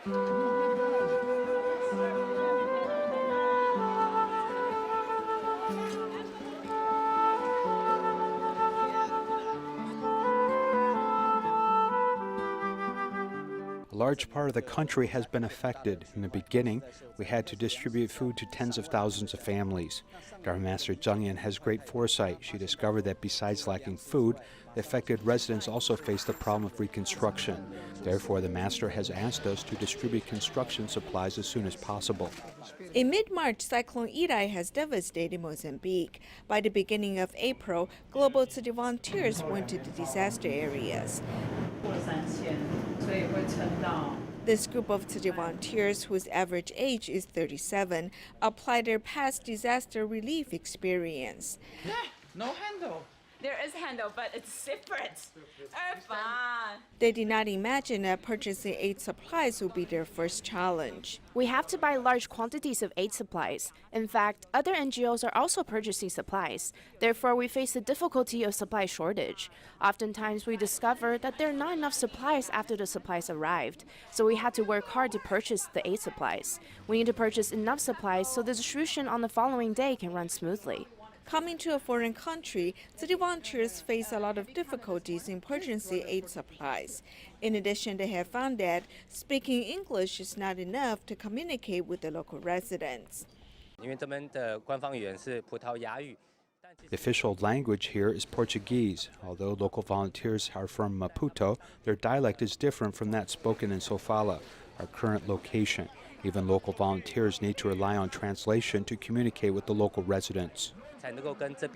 A large part of the country has been affected. In the beginning, we had to distribute food to tens of thousands of families. Dharma Master Zheng Yan has great foresight. She discovered that besides lacking food, the affected residents also face the problem of reconstruction. Therefore, the Master has asked us to distribute construction supplies as soon as possible. In mid-March, Cyclone Idai has devastated Mozambique. By the beginning of April, global Tzu Chi volunteers went to the disaster areas. This group of Tzu Chi volunteers, whose average age is 37, apply their past disaster relief experience. No handle. There is a handle, but it's separate. They did not imagine that purchasing aid supplies would be their first challenge. We have to buy large quantities of aid supplies. In fact, other NGOs are also purchasing supplies. Therefore, we face the difficulty of supply shortage. Oftentimes, we discover that there are not enough supplies after the supplies arrived. So we had to work hard to purchase the aid supplies. We need to purchase enough supplies so the distribution on the following day can run smoothly. Coming to a foreign country, Tzu Chi volunteers face a lot of difficulties in purchasing aid supplies. In addition, they have found that speaking English is not enough to communicate with the local residents. The official language here is Portuguese. Although local volunteers are from Maputo, their dialect is different from that spoken in Sofala, our current location. Even local volunteers need to rely on translation to communicate with the local residents. Skin doctor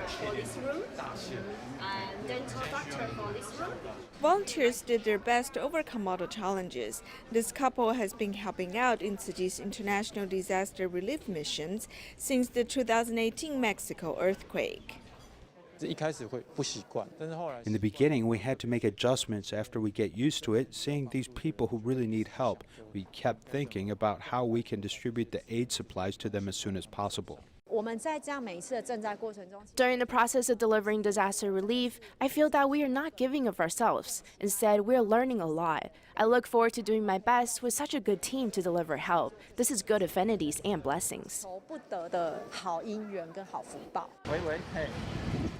for this room, and dental doctor for this room. Volunteers did their best to overcome all the challenges. This couple has been helping out in Tzu Chi's international disaster relief missions since the 2018 Mexico earthquake. In the beginning, we had to make adjustments. After we get used to it, seeing these people who really need help, we kept thinking about how we can distribute the aid supplies to them as soon as possible. During the process of delivering disaster relief, I feel that we are not giving of ourselves. Instead, we are learning a lot. I look forward to doing my best with such a good team to deliver help. This is good affinities and blessings.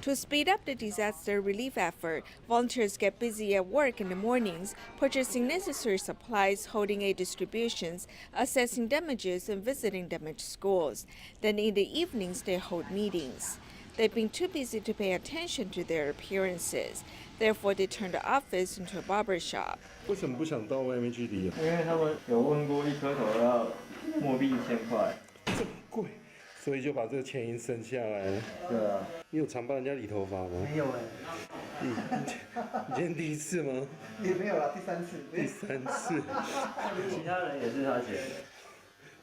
To speed up the disaster relief effort, volunteers get busy at work in the mornings, purchasing necessary supplies, holding aid distributions, assessing damages, and visiting damaged schools. Then in the evenings, they hold meetings. They've been too busy to pay attention to their appearances. Therefore, they turn the office into a barber shop. 为什么不想到外面去理啊？因为他们有问过一颗头要墨币1000块，这么贵，所以就把这个钱银省下来了。对啊。你有常帮人家理头发吗？没有哎。你今天第一次吗？也没有啦，第3次。第3次。其他人也是他写的。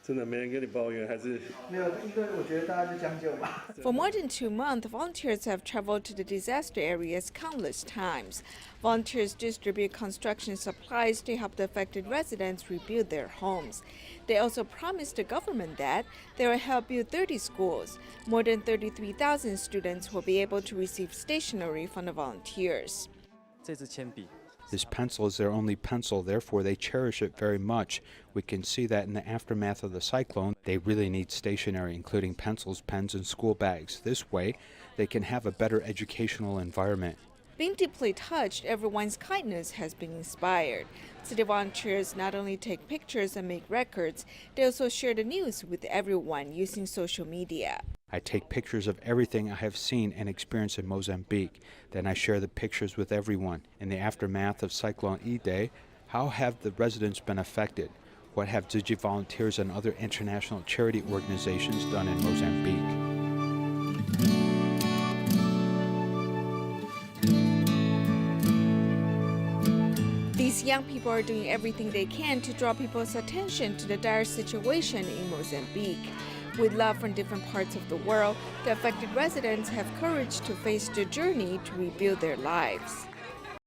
真的没人跟你抱怨，还是没有，因为我觉得大家就将就吧。For more than 2 months, volunteers have traveled to the disaster areas countless times. Volunteers distribute construction supplies to help the affected residents rebuild their homes. They also promised the government that they will help build 30 schools. More than 33,000 students will be able to receive stationery from the volunteers. 这支铅笔 This pencil is their only pencil, therefore they cherish it very much. We can see that in the aftermath of the cyclone, they really need stationery, including pencils, pens, and school bags. This way, they can have a better educational environment. Being deeply touched, everyone's kindness has been inspired. City volunteers not only take pictures and make records, they also share the news with everyone using social media. I take pictures of everything I have seen and experienced in Mozambique. Then I share the pictures with everyone. In the aftermath of Cyclone Idai, how have the residents been affected? What have Tzu Chi volunteers and other international charity organizations done in Mozambique? These young people are doing everything they can to draw people's attention to the dire situation in Mozambique. With love from different parts of the world, the affected residents have courage to face the journey to rebuild their lives.